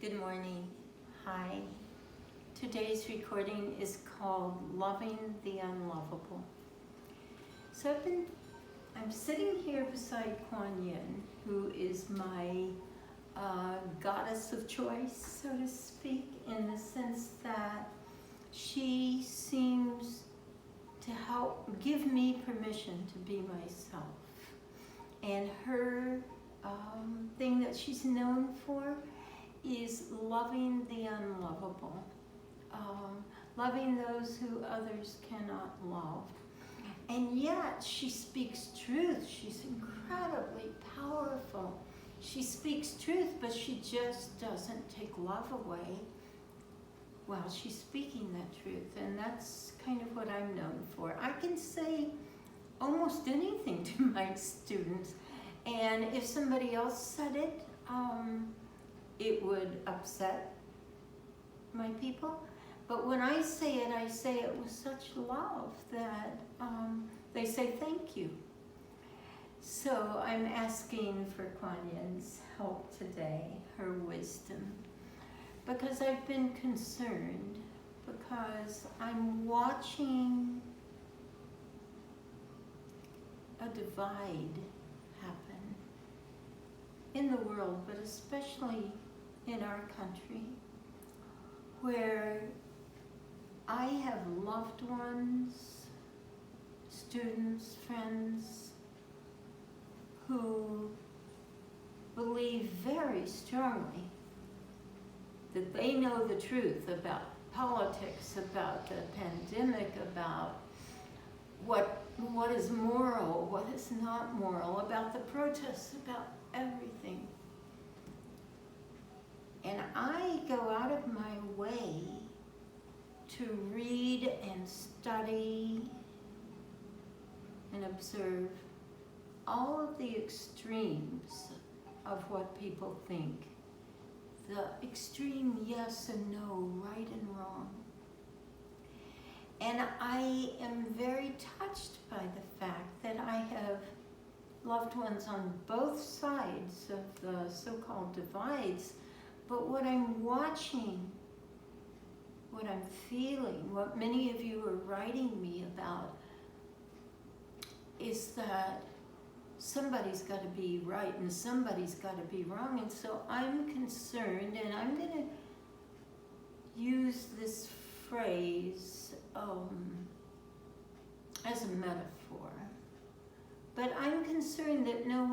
Good morning. Hi. Today's recording is called Loving the Unlovable. So I'm sitting here beside Kuan Yin, who is my goddess of choice, so to speak, in the sense that she seems to help give me permission to be myself. And her thing that she's known for is loving the unlovable, loving those who others cannot love. And yet she speaks truth. She's incredibly powerful. She speaks truth, but she just doesn't take love away while she's speaking that truth. And that's kind of what I'm known for. I can say almost anything to my students, and if somebody else said it, it would upset my people. But when I say it with such love that they say thank you. So I'm asking for Kuan Yin's help today, her wisdom, because I've been concerned, because I'm watching a divide happen in the world, but especially in our country, where I have loved ones, students, friends, who believe very strongly that they know the truth about politics, about the pandemic, about what is moral, what is not moral, about the protests, about everything. And I go out of my way to read and study and observe all of the extremes of what people think. The extreme yes and no, right and wrong. And I am very touched by the fact that I have loved ones on both sides of the so-called divides. But what I'm watching, what I'm feeling, what many of you are writing me about, is that somebody's got to be right and somebody's got to be wrong. And so I'm concerned, and I'm going to use this phrase as a metaphor. But I'm concerned that no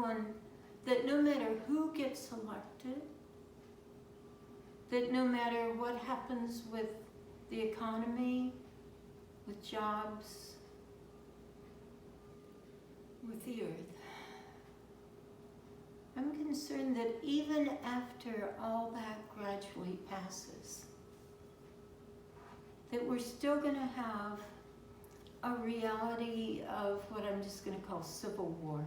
matter who gets elected, that no matter what happens with the economy, with jobs, with the earth, I'm concerned that even after all that gradually passes, that we're still going to have a reality of what I'm just going to call civil war.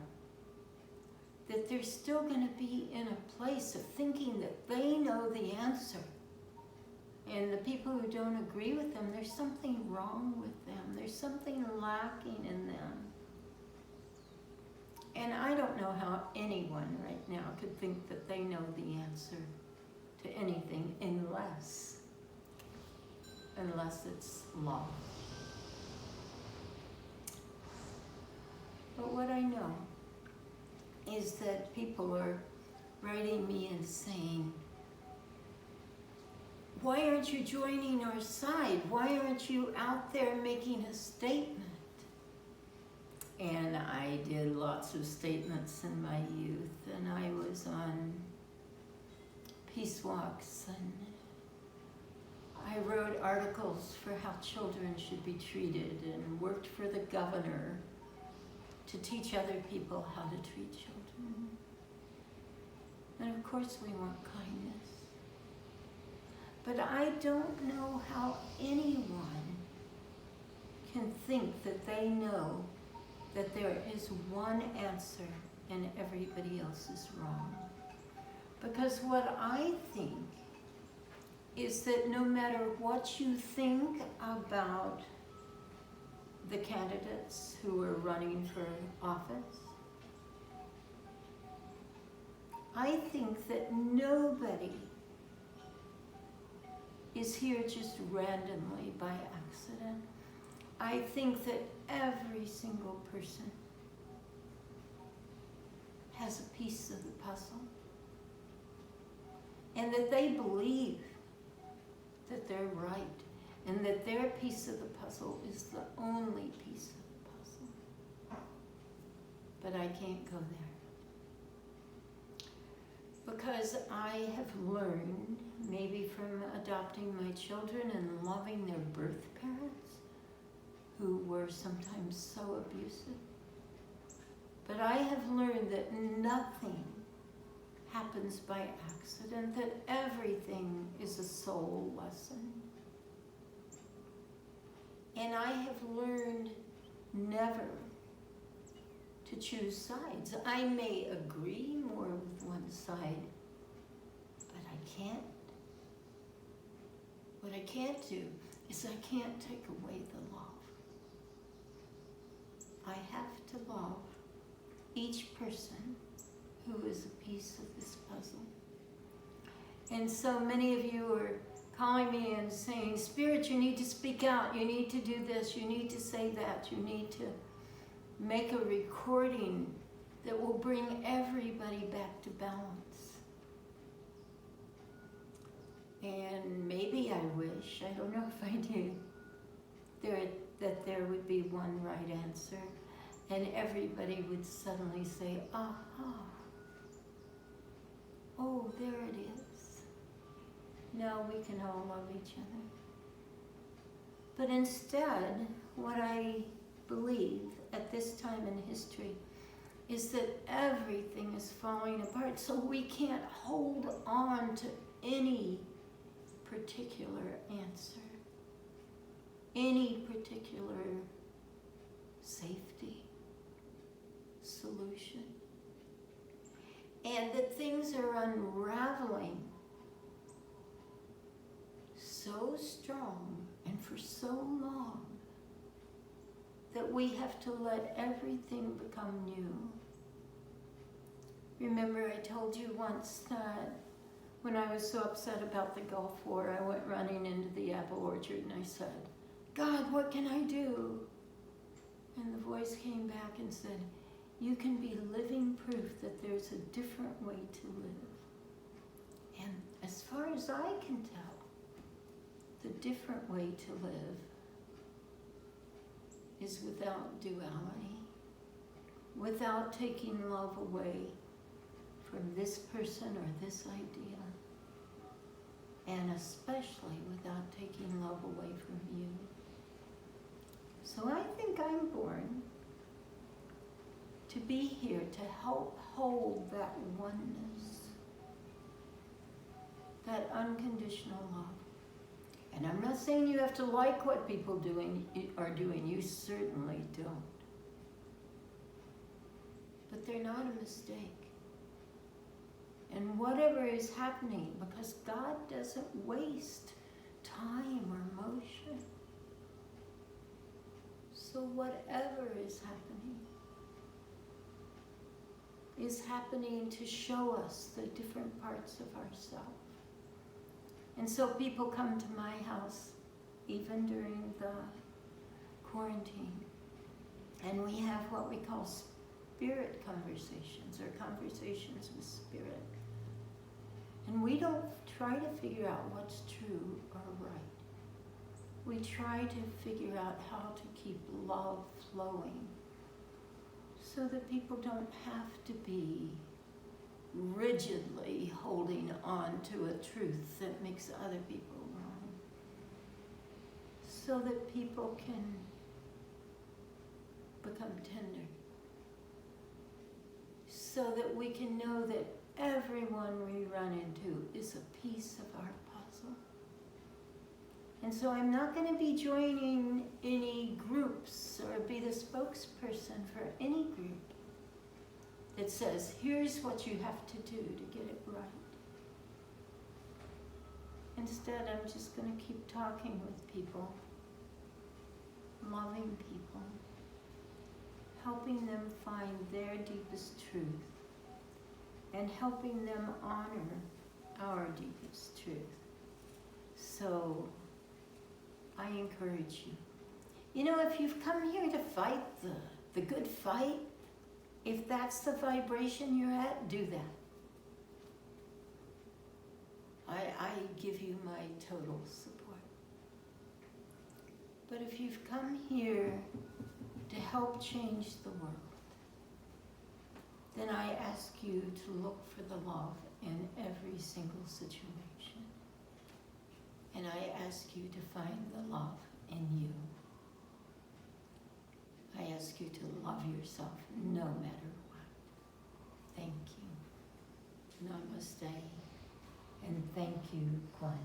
That they're still going to be in a place of thinking that they know the answer. And the people who don't agree with them, there's something wrong with them. There's something lacking in them. And I don't know how anyone right now could think that they know the answer to anything unless it's law. But what I know is that people are writing me and saying, why aren't you joining our side? Why aren't you out there making a statement? And I did lots of statements in my youth, and I was on peace walks, and I wrote articles for how children should be treated, and worked for the governor to teach other people how to treat children. And of course we want kindness. But I don't know how anyone can think that they know that there is one answer and everybody else is wrong. Because what I think is that no matter what you think about the candidates who are running for office, I think that nobody is here just randomly by accident. I think that every single person has a piece of the puzzle, and that they believe that they're right, and that their piece of the puzzle is the only piece of the puzzle. But I can't go there. Because I have learned, maybe from adopting my children and loving their birth parents, who were sometimes so abusive, but I have learned that nothing happens by accident, that everything is a soul lesson. And I have learned never to choose sides. I may agree more with one side, but I can't. What I can't do is I can't take away the love. I have to love each person who is a piece of this puzzle. And so many of you are calling me and saying, Spirit, you need to speak out, you need to do this, you need to say that, you need to make a recording that will bring everybody back to balance. And maybe I wish, I don't know if I do, that there would be one right answer, and everybody would suddenly say, aha, oh, there it is. Now we can all love each other. But instead, what I believe at this time in history is that everything is falling apart, so we can't hold on to any particular answer, any particular safety solution. And that things are unraveling so strong and for so long that we have to let everything become new. Remember, I told you once that when I was so upset about the Gulf War, I went running into the apple orchard and I said, God, what can I do? And the voice came back and said, you can be living proof that there's a different way to live. And as far as I can tell, the different way to live is without duality, without taking love away from this person or this idea, and especially without taking love away from you. So I think I'm born to be here to help hold that oneness, that unconditional love. And I'm not saying you have to like what people are doing. You certainly don't. But they're not a mistake. And whatever is happening, because God doesn't waste time or motion. So whatever is happening to show us the different parts of ourselves. And so people come to my house, even during the quarantine, and we have what we call spirit conversations, or conversations with spirit. And we don't try to figure out what's true or right. We try to figure out how to keep love flowing so that people don't have to be rigidly holding on to a truth that makes other people wrong, so that people can become tender, so that we can know that everyone we run into is a piece of our puzzle. And so I'm not going to be joining any groups or be the spokesperson for any group that says, here's what you have to do to get it right. Instead, I'm just going to keep talking with people, loving people, helping them find their deepest truth, and helping them honor our deepest truth, So I encourage you. You know, if you've come here to fight the good fight, if that's the vibration you're at, do that. I give you my total support. But if you've come here to help change the world, then I ask you to look for the love in every single situation. And I ask you to find the love in you. I ask you to love yourself no matter what. Thank you. Namaste. And thank you, Kwan.